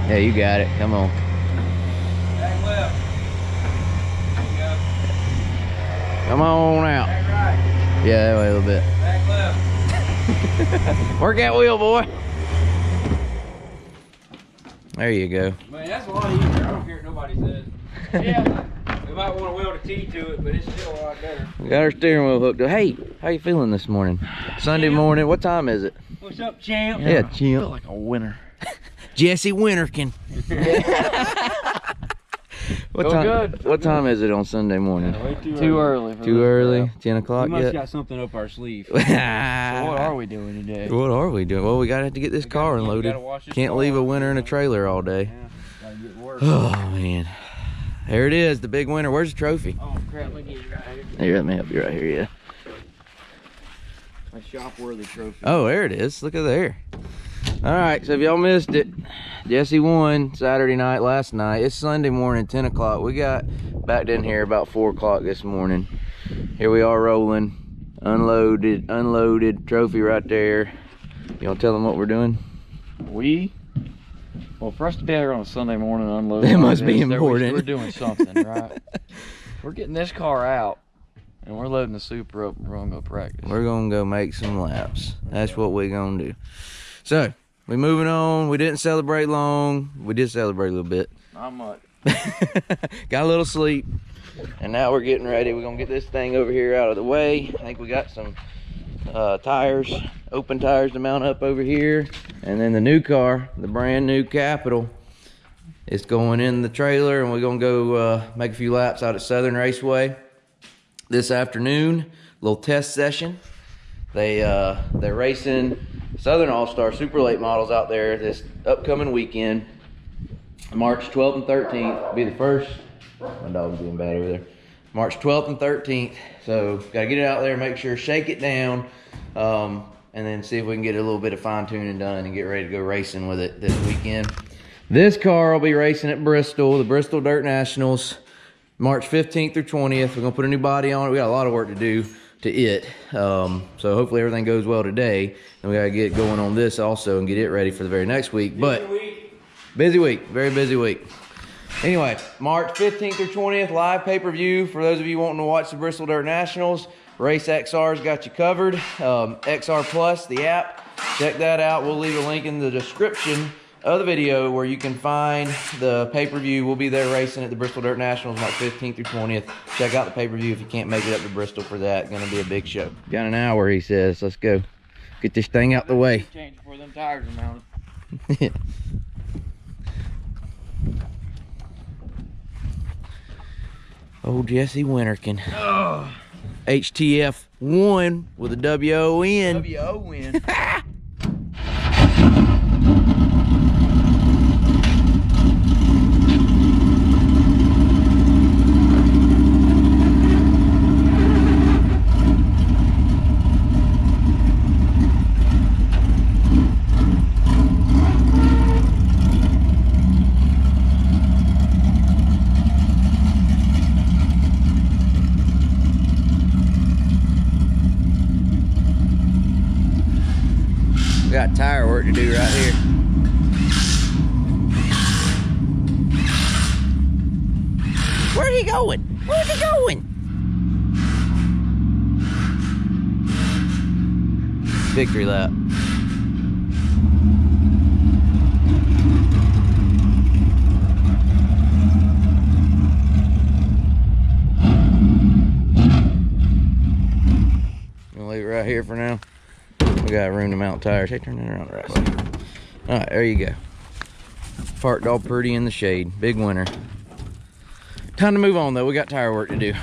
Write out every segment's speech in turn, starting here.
Yeah, you got it. Come on. Back left. There you go. Come on out. Back right. Yeah, that way a little bit. Back left. Work that wheel, boy. There you go. Man, that's a lot easier. I don't care what nobody says. Yeah. We might want to weld a T to it, but it's still a lot better. We got our steering wheel hooked up. Hey, how you feeling this morning? Sunday morning. What time is it? What's up, champ? Yeah, champ. Feel like a winner. Jesse Winterkin. What time is it on Sunday morning? Way Too early. Too early? 10 o'clock We must yet? got something up our sleeve. So what are we doing today? What are we doing? Well, we gotta have to get this car unloaded. Can't leave a winter in a trailer all day. Yeah, gotta get work. Oh man. There it is, the big winner. Where's the trophy? Oh crap, let me get it right here. Here, let me help you right here, yeah. A shop-worthy trophy. Oh, there it is. Look at there. All right, so if y'all missed it, Jesse won Saturday night, last night. It's Sunday morning, 10 o'clock. We got back in here about 4 o'clock this morning. Here we are rolling. Unloaded trophy right there. You want to tell them what we're doing? Well, for us to be out here on a Sunday morning unloading, That must be important. We're doing something, right? We're getting this car out, and we're loading the Super up, and we're gonna go practice. We're gonna go make some laps. That's what we're gonna do. So, we moving on. We didn't celebrate long. We did celebrate a little bit. Not much. Got a little sleep. And now we're getting ready. We're gonna get this thing over here out of the way. I think we got some tires, open tires to mount up over here. And then the new car, the brand new Capital, is going in the trailer, and we're gonna go make a few laps out at Southern Raceway this afternoon. Little test session. They're racing Southern All-Star Super Late models out there this upcoming weekend. March 12th and 13th be the first. My dog's doing bad over there. March 12th and 13th. So gotta get it out there, make sure, shake it down, and then see if we can get a little bit of fine tuning done and get ready to go racing with it this weekend. This car will be racing at Bristol, the Bristol Dirt Nationals, March 15th through 20th. We're gonna put a new body on it. We got a lot of work to do to it. So hopefully everything goes well today. And we gotta get going on this also and get it ready for the very next week. But busy week, very busy week. Anyway, March 15th through 20th, live pay-per-view for those of you wanting to watch the Bristol Dirt Nationals. Race XR's got you covered. XR Plus, the app, check that out. We'll leave a link in the description of the video where you can find the pay-per-view. We'll be there racing at the Bristol Dirt Nationals March 15th through 20th. Check out the pay-per-view if you can't make it up to Bristol for that. Gonna be a big show. Got an hour, he says. Let's go. Get this thing out the way. Change before them tires are mounted. Old Jesse Winterkin. Oh. HTF 1 with a W-O-N. W-O-N. We got tire work to do right here. Where's he going? Where's he going? Victory lap. Gonna leave it right here for now. We got room to mount tires. Hey, turn that around the right way. All right, there you go. Parked all pretty in the shade. Big winter. Time to move on though. We got tire work to do.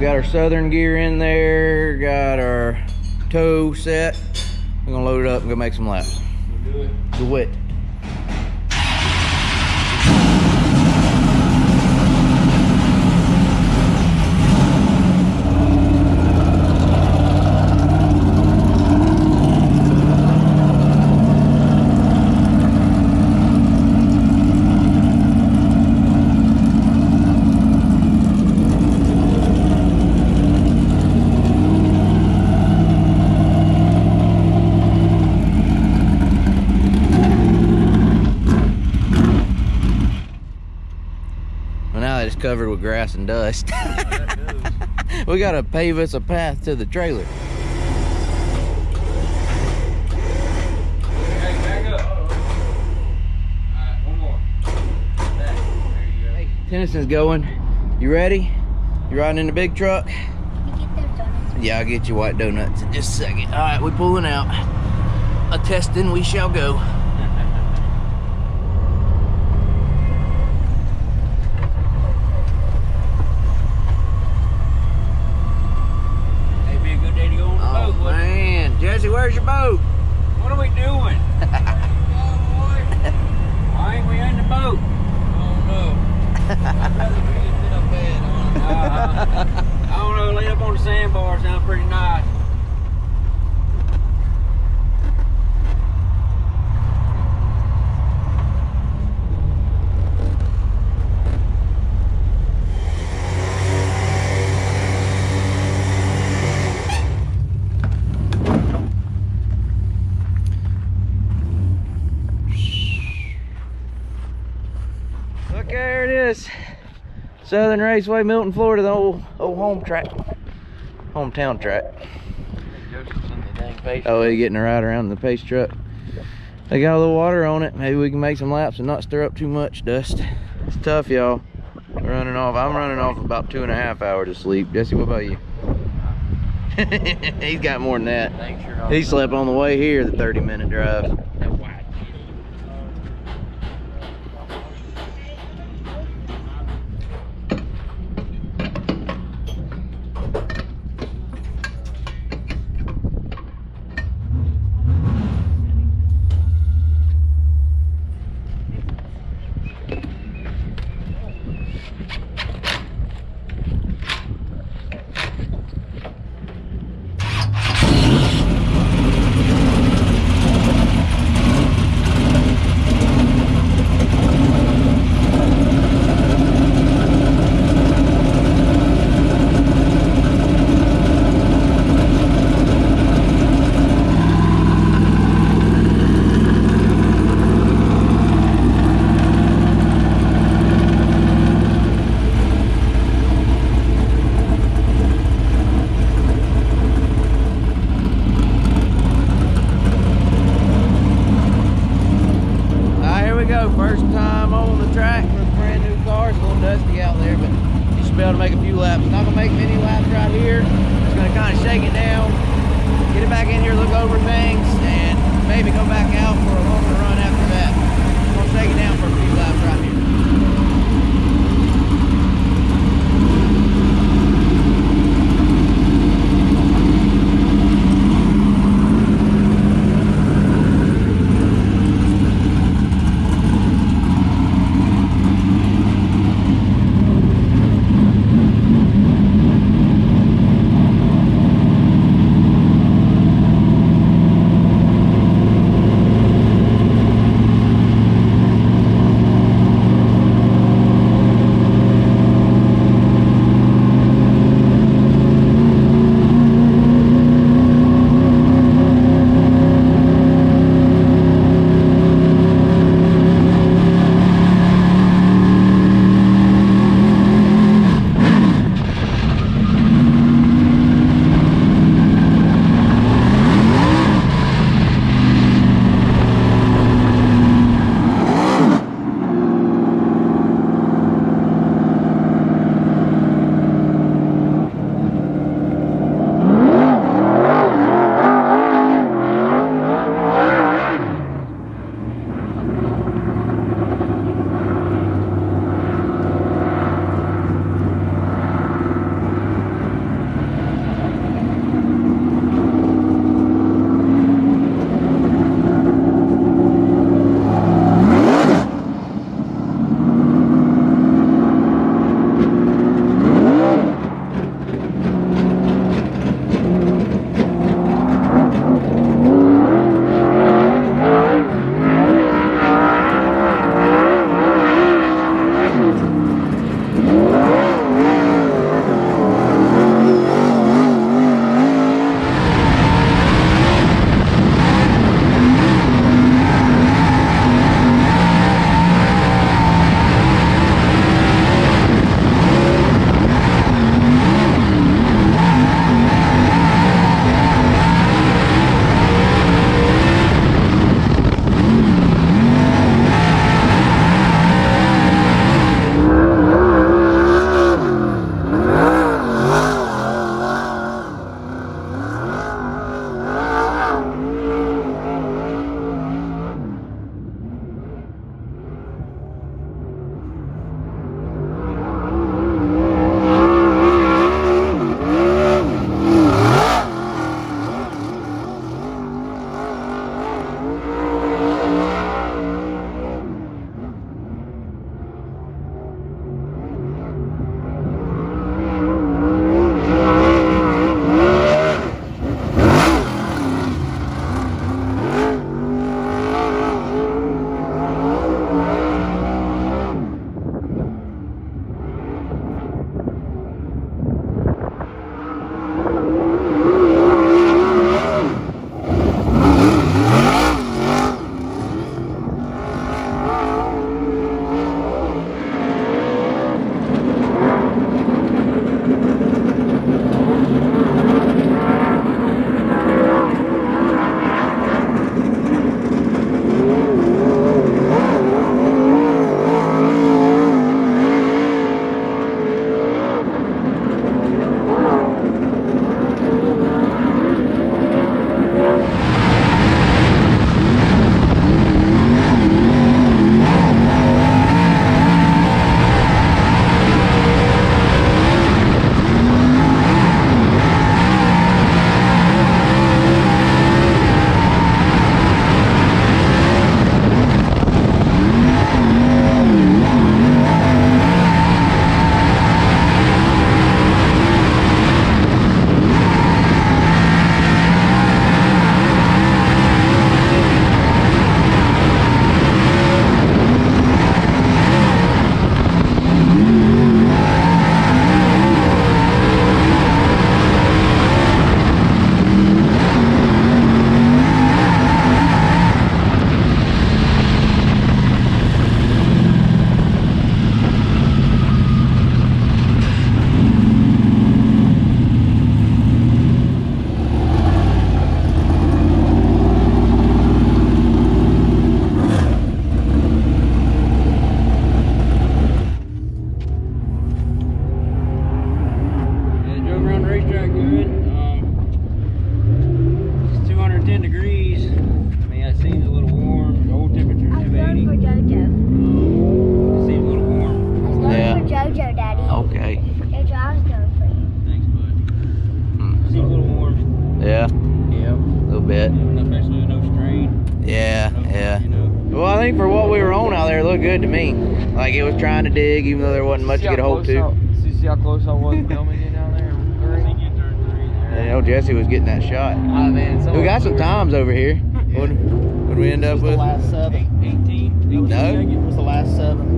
got our Southern gear in there, got our tow set. We're gonna load it up and go make some laps. We'll do it. Do it. It's covered with grass and dust. We gotta pave us a path to the trailer. Hey, back up. Alright, one more. There you go. Hey, Tennyson's going. You ready? You riding in the big truck? You get them donuts. Yeah, I'll get you white donuts in just a second. All right, we're pulling out. A testing we shall go. Jesse, where's your boat? What are we doing? Why ain't we in the boat? Oh no. I'd rather be in a bed, honestly. I don't know, laid up on the sandbar sounds pretty nice. Look, there it is. Southern Raceway, Milton, Florida, the old home track. Hometown track. Joseph's in the dang pace. Oh, they're getting a ride around in the pace truck. They got a little water on it. Maybe we can make some laps and not stir up too much dust. It's tough, y'all. Running off. I'm running off about 2.5 hours of sleep. Jesse, what about you? He's got more than that. Thanks, you're not. He slept on the way here, the 30-minute drive. First time on the track with a brand new car. It's a little dusty out there, but you should be able to make a few laps. Not gonna make many laps right here. Just gonna kind of shake it down, get it back in here, look over things, and maybe go back out for a longer run after that. I'm gonna shake it down for a few laps right here. looked good to me. Like it was trying to dig, even though there wasn't much to get a hold to. See how close I was filming it down there? I think you turned 3 there. And old Jesse was getting that shot. Ah, man, We got some times over here. What did we end up The with? last 7. 18. No. It was the last 7.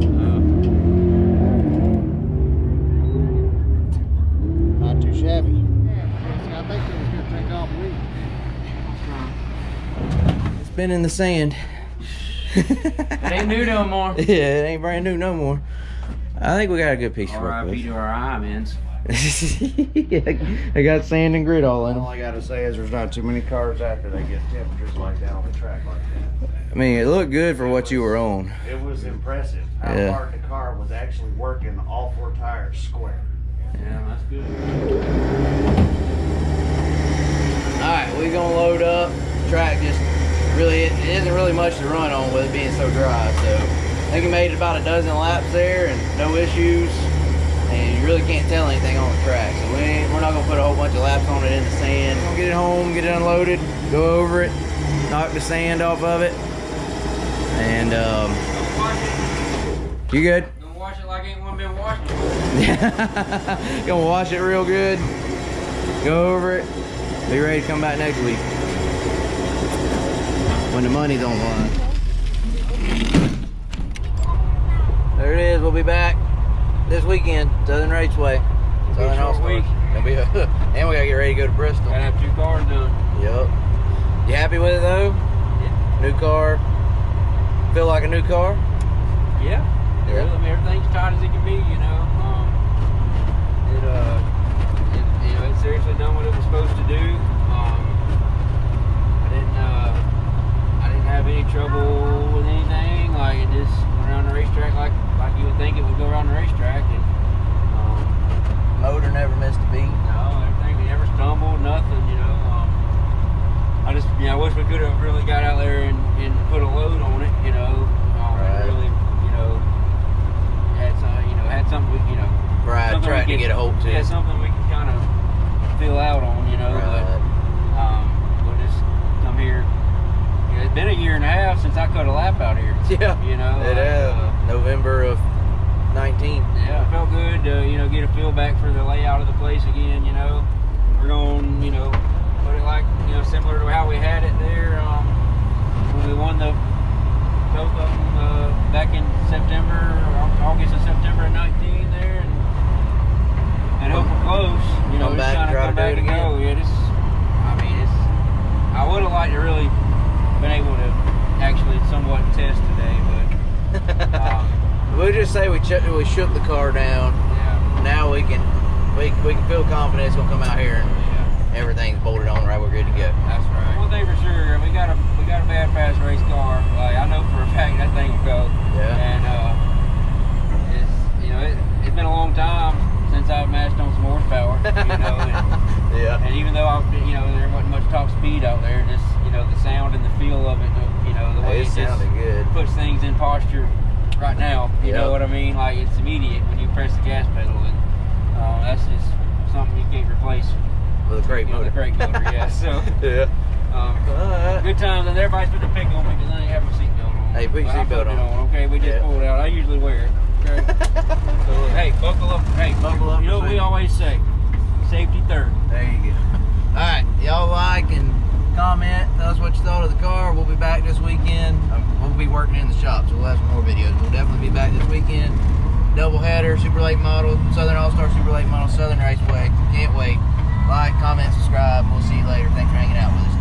Not too shabby. I think it was gonna take off week. It's been in the sand. It ain't new no more. Yeah, it ain't brand new no more. I think we got a good piece to work R.I.P. with. to our Imans. Yeah, they got sand and grit all in All them. I gotta say is there's not too many cars after they get temperatures like that on the track like that. I mean, it looked good for what you were on. It was impressive how Yeah. hard the car was actually working all 4 tires square. Yeah, that's good. Alright, we're gonna load up. Track just really, it isn't really much to run on with it being so dry, so I think we made about a dozen laps there and no issues. And you really can't tell anything on the track, so we're not gonna put a whole bunch of laps on it in the sand. We're gonna get it home, get it unloaded, go over it, knock the sand off of it, and Don't wash it. you good? Don't wash it like ain't one been washing. Gonna wash it real good, go over it, be ready to come back next week when the money's on the line. There it is. We'll be back this weekend. Southern Raceway, Southern short All-Stars. week. Gonna be and we gotta get ready to go to Bristol. Gotta have 2 cars done. Yup. You happy with it though? Yeah. New car. Feel like a new car? Yeah. Yeah. I mean, everything's tight as it can be, you know. It seriously done what it was supposed to do. I didn't have any trouble with anything. Like it just went around the racetrack like you would think it would go around the racetrack, and Motor never missed a beat. no, everything. We never stumbled, nothing, you know. I wish we could have really got out there and put a load on it, you know. Right. Really, you know, had something, you know. Right, something trying we to can- get a hold to. Yeah, something we can kind of fill out on, you know. Right. But we'll just come here. Yeah, it's been a year and a half since I cut a lap out here. Yeah, You know. it has. November of 19. Yeah, it felt good to, you know, get a feel back for the layout of the place again, you know. We're going, you know, put it like, you know, similar to how we had it there when we won both of them back in September, August and September of 19 there, and hope we're close. You know, Come just back and kind of try to come do back it and again. go. Yeah, I would have liked to really been able to actually somewhat test today, but We'll just say we shook the car down. yeah. Now we can feel confident it's gonna come out here and Yeah. everything's bolted on right. We're good to go. That's right. One thing for sure, we got a bad fast race car. Like I know for a fact that thing will go. Yeah. And it's been a long time since I've matched on some horsepower. You know, Yeah. and even though there wasn't much top speed out there, just the sound and the feel of it, the way It it just sounded good. puts things in posture right now. You Yep. know what I mean? Like it's immediate when you press the gas pedal, and that's just something you can't replace. With a great The motor. brake motor, yeah. So. Yeah. Alright. Good times, and everybody's supposed to pick on me because I ain't have my seatbelt on. Hey, put your But I seatbelt put it on. Okay, we just Yeah. pulled it out. I usually wear it. Okay. So hey, buckle up. Hey, Buckle up You know for what we safety. always say? Safety third. There you go. Alright, y'all like and comment. Tell us what you thought of the car. We'll be back this weekend. We'll be working in the shop, so we'll have some more videos. We'll definitely be back this weekend. Double header, super late model, Southern All-Star super late model, Southern Raceway. Can't wait. Like, comment, subscribe. We'll see you later. Thanks for hanging out with us.